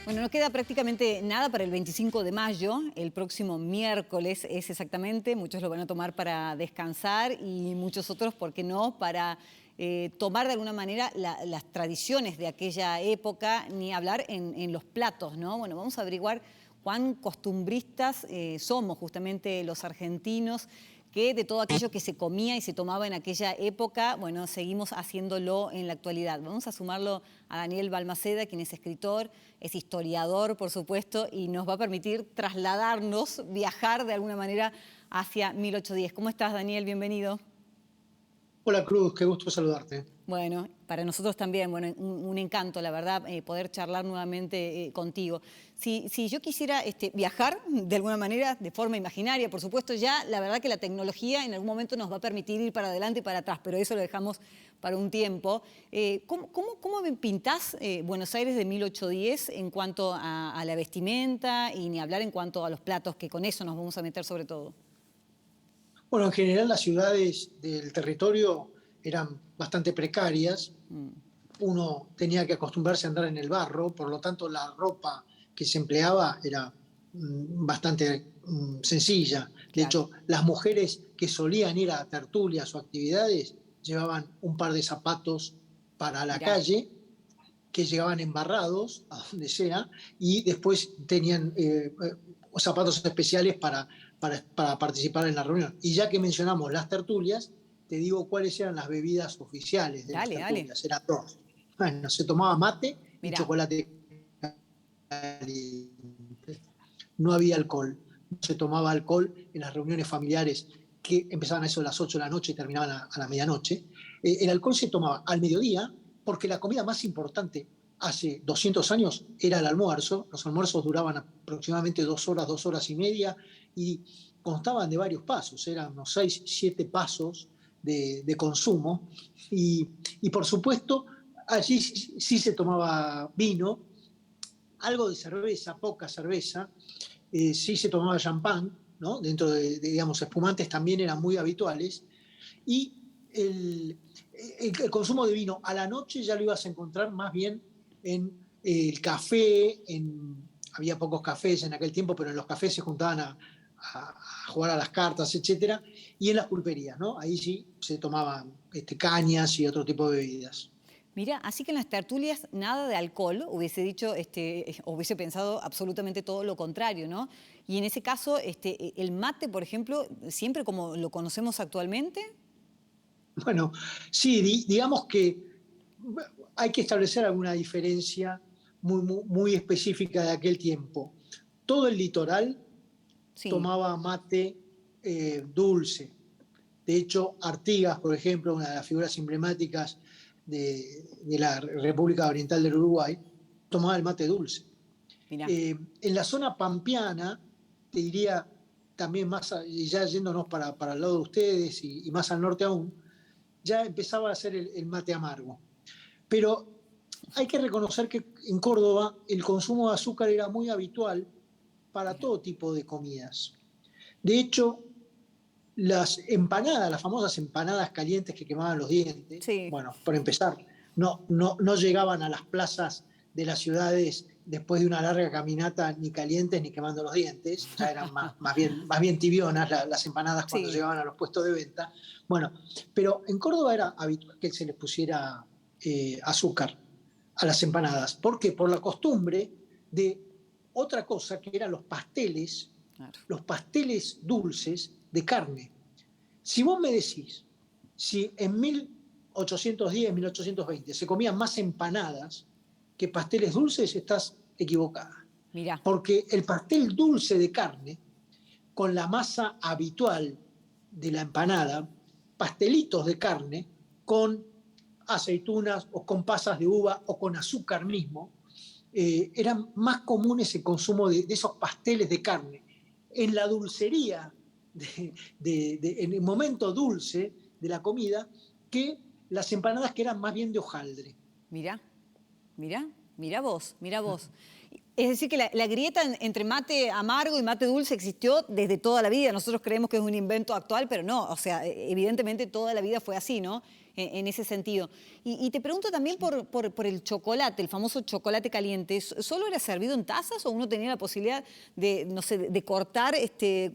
Bueno, no queda prácticamente nada para el 25 de mayo, el próximo miércoles es exactamente. Muchos lo van a tomar para descansar y muchos otros, ¿por qué no?, para tomar de alguna manera las tradiciones de aquella época, ni hablar en los platos, ¿no? Bueno, vamos a averiguar cuán costumbristas somos justamente los argentinos, que de todo aquello que se comía y se tomaba en aquella época, bueno, seguimos haciéndolo en la actualidad. Vamos a sumarlo a Daniel Balmaceda, quien es escritor, es historiador, por supuesto, y nos va a permitir trasladarnos, viajar de alguna manera hacia 1810. ¿Cómo estás, Daniel? Bienvenido. Hola Cruz, qué gusto saludarte. Bueno, para nosotros también, bueno, un encanto, la verdad, poder charlar nuevamente contigo. Si yo quisiera viajar de alguna manera, de forma imaginaria, por supuesto, ya la verdad que la tecnología en algún momento nos va a permitir ir para adelante y para atrás, pero eso lo dejamos para un tiempo. ¿Cómo me pintás Buenos Aires de 1810 en cuanto a la vestimenta y ni hablar en cuanto a los platos, que con eso nos vamos a meter sobre todo? Bueno, en general las ciudades del territorio eran bastante precarias. Uno tenía que acostumbrarse a andar en el barro, por lo tanto la ropa que se empleaba era bastante sencilla. De Claro. hecho, las mujeres que solían ir a tertulias o actividades llevaban un par de zapatos para la Mirá. calle, que llegaban embarrados a donde sea, y después tenían zapatos especiales para participar en la reunión. Y ya que mencionamos las tertulias, te digo cuáles eran las bebidas oficiales de las tertulias. Eran dos. Bueno, se tomaba mate y chocolate caliente. No había alcohol. No se tomaba alcohol en las reuniones familiares que empezaban a eso a las 8 de la noche y terminaban a la medianoche. El alcohol se tomaba al mediodía, porque la comida más importante hace 200 años era el almuerzo. Los almuerzos duraban aproximadamente 2 horas, 2 horas y media, y constaban de varios pasos, eran unos 6, 7 pasos de consumo. Y por supuesto, allí sí se tomaba vino, algo de cerveza, poca cerveza, sí se tomaba champán, ¿no? Dentro de, digamos, espumantes también eran muy habituales. Y el consumo de vino a la noche ya lo ibas a encontrar más bien en el café. Había pocos cafés en aquel tiempo, pero en los cafés se juntaban a jugar a las cartas, etcétera, y en las pulperías, ¿no? Ahí sí se tomaban cañas y otro tipo de bebidas. Mira, así que en las tertulias nada de alcohol, hubiese dicho, hubiese pensado absolutamente todo lo contrario, ¿no? Y en ese caso, el mate, por ejemplo, siempre como lo conocemos actualmente. Bueno, sí, digamos que hay que establecer alguna diferencia muy específica de aquel tiempo. Todo el litoral tomaba mate dulce. De hecho, Artigas, por ejemplo, una de las figuras emblemáticas de la República Oriental del Uruguay, tomaba el mate dulce. En la zona pampeana, te diría también más, y ya yéndonos para el lado de ustedes y más al norte aún, ya empezaba a hacer el mate amargo. Pero hay que reconocer que en Córdoba el consumo de azúcar era muy habitual para todo tipo de comidas. De hecho, las empanadas, las famosas empanadas calientes que quemaban los dientes, bueno, por empezar, no llegaban a las plazas de las ciudades después de una larga caminata ni calientes ni quemando los dientes, ya eran más bien tibionas las empanadas cuando llegaban a los puestos de venta. Bueno, pero en Córdoba era habitual que se les pusiera azúcar a las empanadas. ¿Por qué? Por la costumbre de otra cosa que eran los pasteles dulces de carne. Si vos me decís, si en 1810, 1820 se comían más empanadas que pasteles dulces, estás equivocada. Mirá. Porque el pastel dulce de carne, con la masa habitual de la empanada, pastelitos de carne con aceitunas o con pasas de uva o con azúcar mismo, eran más comunes el consumo de esos pasteles de carne. En la dulcería, en el momento dulce de la comida, que las empanadas que eran más bien de hojaldre. Mirá vos. Es decir, que la grieta entre mate amargo y mate dulce existió desde toda la vida. Nosotros creemos que es un invento actual, pero no, o sea, evidentemente toda la vida fue así, ¿no? en ese sentido. Y te pregunto también por el chocolate, el famoso chocolate caliente. ¿Solo era servido en tazas o uno tenía la posibilidad de, no sé, de cortar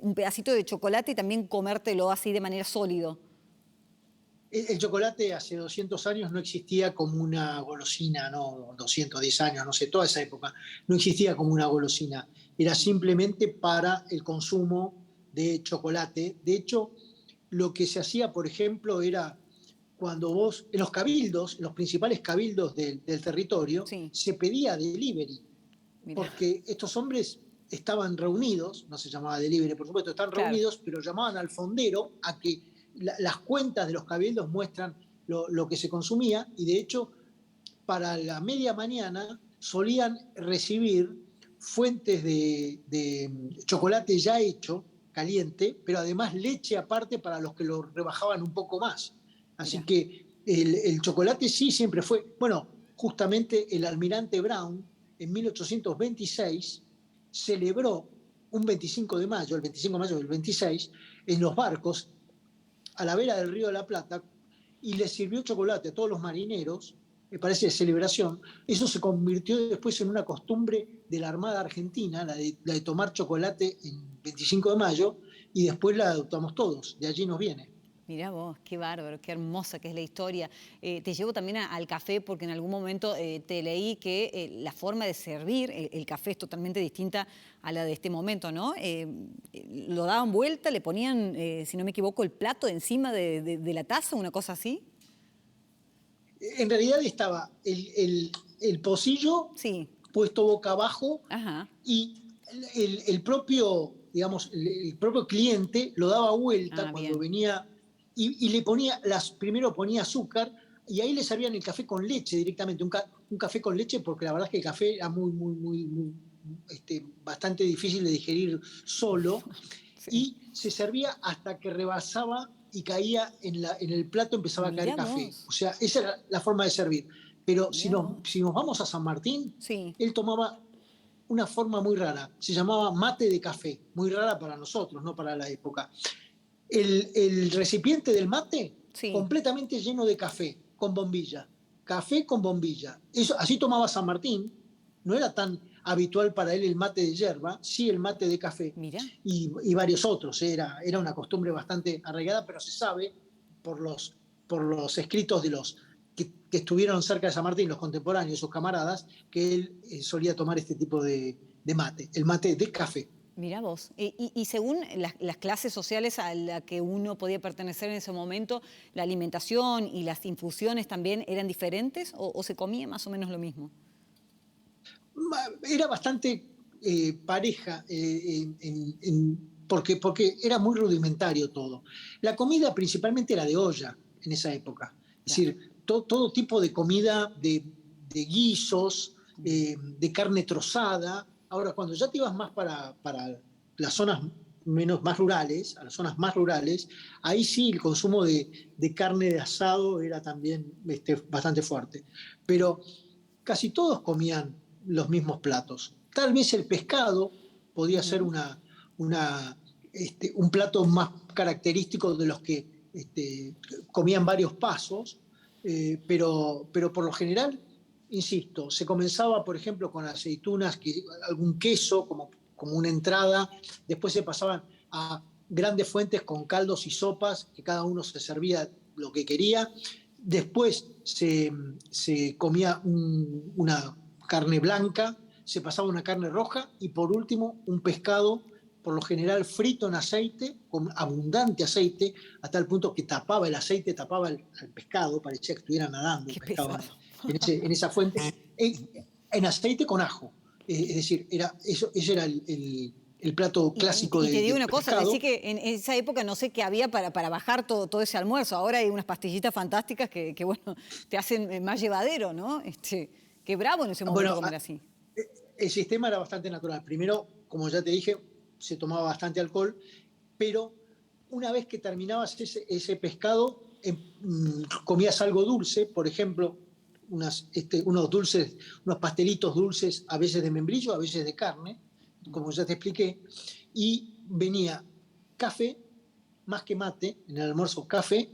un pedacito de chocolate y también comértelo así de manera sólido? El chocolate hace 200 años no existía como una golosina, no 210 años, no sé, toda esa época, no existía como una golosina. Era simplemente para el consumo de chocolate. De hecho, lo que se hacía, por ejemplo, era cuando vos, en los cabildos, en los principales cabildos del territorio, Sí, se pedía delivery, mira, porque estos hombres estaban reunidos, no se llamaba delivery, por supuesto, están claro. reunidos, pero llamaban al fondero a que las cuentas de los cabildos muestran lo que se consumía, y de hecho, para la media mañana solían recibir fuentes de chocolate ya hecho, caliente, pero además leche aparte para los que lo rebajaban un poco más. Así Mira, que el chocolate sí siempre fue, bueno, justamente el almirante Brown en 1826 celebró un 25 de mayo, el 25 de mayo del 26, en los barcos a la vera del Río de la Plata, y le sirvió chocolate a todos los marineros, me parece de celebración. Eso se convirtió después en una costumbre de la Armada Argentina, la de tomar chocolate en 25 de mayo, y después la adoptamos todos, de allí nos viene. mira vos, qué bárbaro, qué hermosa que es la historia. Te llevo también al café porque en algún momento te leí que la forma de servir el café es totalmente distinta a la de este momento, ¿no? Lo daban vuelta, le ponían, si no me equivoco, el plato encima de la taza, una cosa así. En realidad estaba el pocillo Sí, puesto boca abajo, ajá. y el propio, digamos, el propio cliente lo daba vuelta Ah, cuando bien. venía, y le ponía, primero ponía azúcar, y ahí le servían el café con leche directamente, un café con leche, porque la verdad es que el café era bastante difícil de digerir solo, Sí. y se servía hasta que rebasaba y caía en el plato, empezaba a caer Mira café. vos, O sea, esa era la forma de servir. Pero si mira nos, vos. si nos vamos a San Martín, Sí, él tomaba una forma muy rara, se llamaba mate de café, muy rara para nosotros, no para la época. El recipiente del mate sí. completamente lleno de café con bombilla. Eso, así tomaba San Martín, no era tan habitual para él el mate de yerba, sí el mate de café, Mira. y varios otros. Era una costumbre bastante arraigada, pero se sabe por los escritos de los que estuvieron cerca de San Martín, los contemporáneos, sus camaradas, que él solía tomar este tipo de mate, el mate de café. Mira vos. Y según las clases sociales a las que uno podía pertenecer en ese momento, ¿la alimentación y las infusiones también eran diferentes o se comía más o menos lo mismo? Era bastante pareja, porque era muy rudimentario todo. La comida principalmente era de olla en esa época. Es Claro. decir, todo tipo de comida, de guisos, de carne trozada. Ahora, cuando ya te ibas más para las zonas más rurales, a las zonas más rurales, ahí sí el consumo de carne de asado era también bastante fuerte. Pero casi todos comían los mismos platos. Tal vez el pescado podía ser Ujú. un plato más característico de los que comían varios pasos, pero por lo general, insisto, se comenzaba, por ejemplo, con aceitunas, algún queso como una entrada, después se pasaban a grandes fuentes con caldos y sopas, que cada uno se servía lo que quería. Después se comía una carne blanca, se pasaba una carne roja, y por último un pescado, por lo general frito en aceite, con abundante aceite, hasta el punto que tapaba el aceite, tapaba el pescado, parecía que estuviera nadando el Qué pescado pesado. en esa fuente, en aceite con ajo. Es decir, eso era el plato clásico Y te digo de una cosa, decir pescado. que en esa época no sé qué había para bajar todo ese almuerzo. Ahora hay unas pastillitas fantásticas que, bueno, te hacen más llevadero, ¿no? Qué bravo en ese momento Bueno, comer así. el sistema era bastante natural. Primero, como ya te dije, se tomaba bastante alcohol, pero una vez que terminabas ese pescado, comías algo dulce, por ejemplo, unos dulces, unos pastelitos dulces, a veces de membrillo, a veces de carne, como ya te expliqué, y venía café, más que mate, en el almuerzo café,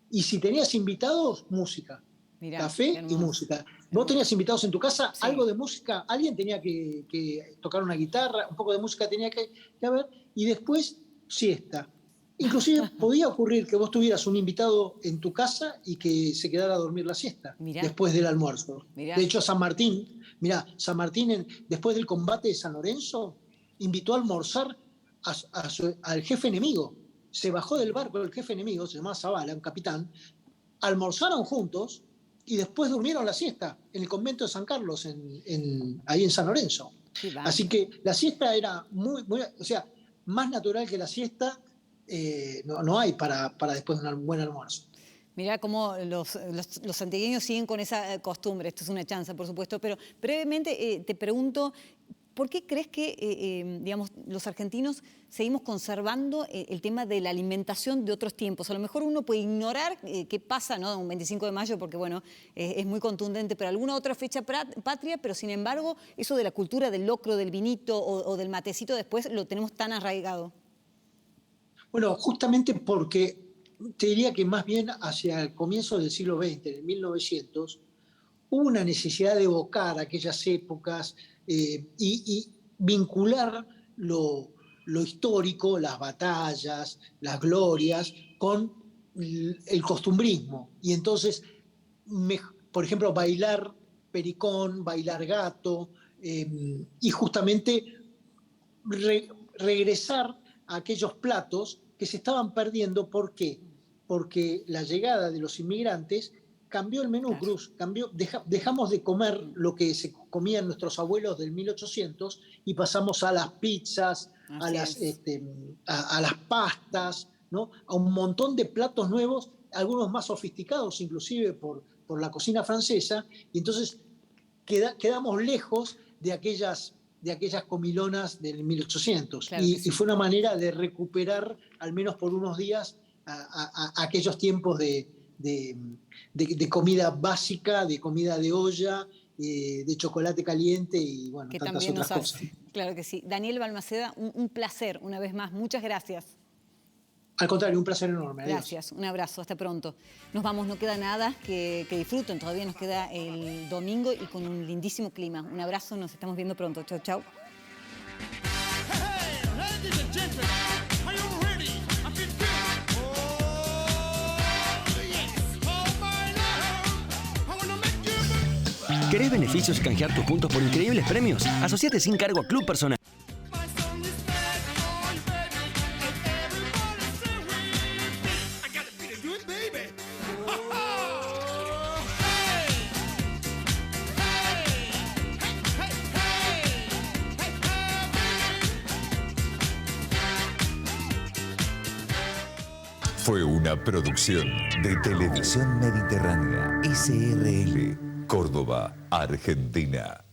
Y si tenías invitados, música. Mirá, Café y música. ¿Vos tenías invitados en tu casa? Sí. Algo de música, alguien tenía que tocar una guitarra, un poco de música tenía que haber, y después siesta. Inclusive podía ocurrir que vos tuvieras un invitado en tu casa y que se quedara a dormir la siesta. Mirá. Después del almuerzo. Mirá. De hecho, San Martín, después del combate de San Lorenzo, invitó a almorzar al jefe enemigo. Se bajó del barco el jefe enemigo, se llamaba Zavala, un capitán, almorzaron juntos y después durmieron la siesta en el convento de San Carlos, ahí en San Lorenzo. Sí, así que la siesta era muy, o sea, más natural que la siesta no hay para después de un buen almuerzo. Mirá cómo los santiagueños siguen con esa costumbre. Esto es una chanza, por supuesto, pero brevemente te pregunto, ¿por qué crees que digamos, los argentinos seguimos conservando el tema de la alimentación de otros tiempos? A lo mejor uno puede ignorar qué pasa, ¿no?, un 25 de mayo, porque bueno, es muy contundente, pero alguna otra fecha patria, pero sin embargo, eso de la cultura del locro, del vinito o del matecito después lo tenemos tan arraigado. Bueno, justamente porque te diría que más bien hacia el comienzo del siglo XX, en el 1900, hubo una necesidad de evocar aquellas épocas y vincular lo histórico, las batallas, las glorias, con el costumbrismo. Y entonces, por ejemplo, bailar pericón, bailar gato, y justamente regresar a aquellos platos que se estaban perdiendo. ¿Por qué? Porque la llegada de los inmigrantes cambió el menú, Cruz. Dejamos de comer lo que se comían nuestros abuelos del 1800 y pasamos a las pizzas, a las pastas, ¿no?, a un montón de platos nuevos, algunos más sofisticados inclusive por la cocina francesa, y entonces quedamos lejos de aquellas comilonas del 1800. Claro, y fue una manera de recuperar, al menos por unos días, a aquellos tiempos de comida básica, de comida de olla, de chocolate caliente y bueno, que tantas también otras cosas. Claro que sí. Daniel Balmaceda, un placer una vez más. Muchas gracias. Al contrario, un placer enorme. Adiós. Gracias, un abrazo, hasta pronto. Nos vamos, no queda nada, que disfruten. Todavía nos queda el domingo y con un lindísimo clima. Un abrazo, nos estamos viendo pronto. Chau, chau. ¿Querés beneficios y canjear tus puntos por increíbles premios? Asociate sin cargo a Club Personal. Fue una producción de Televisión Mediterránea, SRL, Córdoba, Argentina.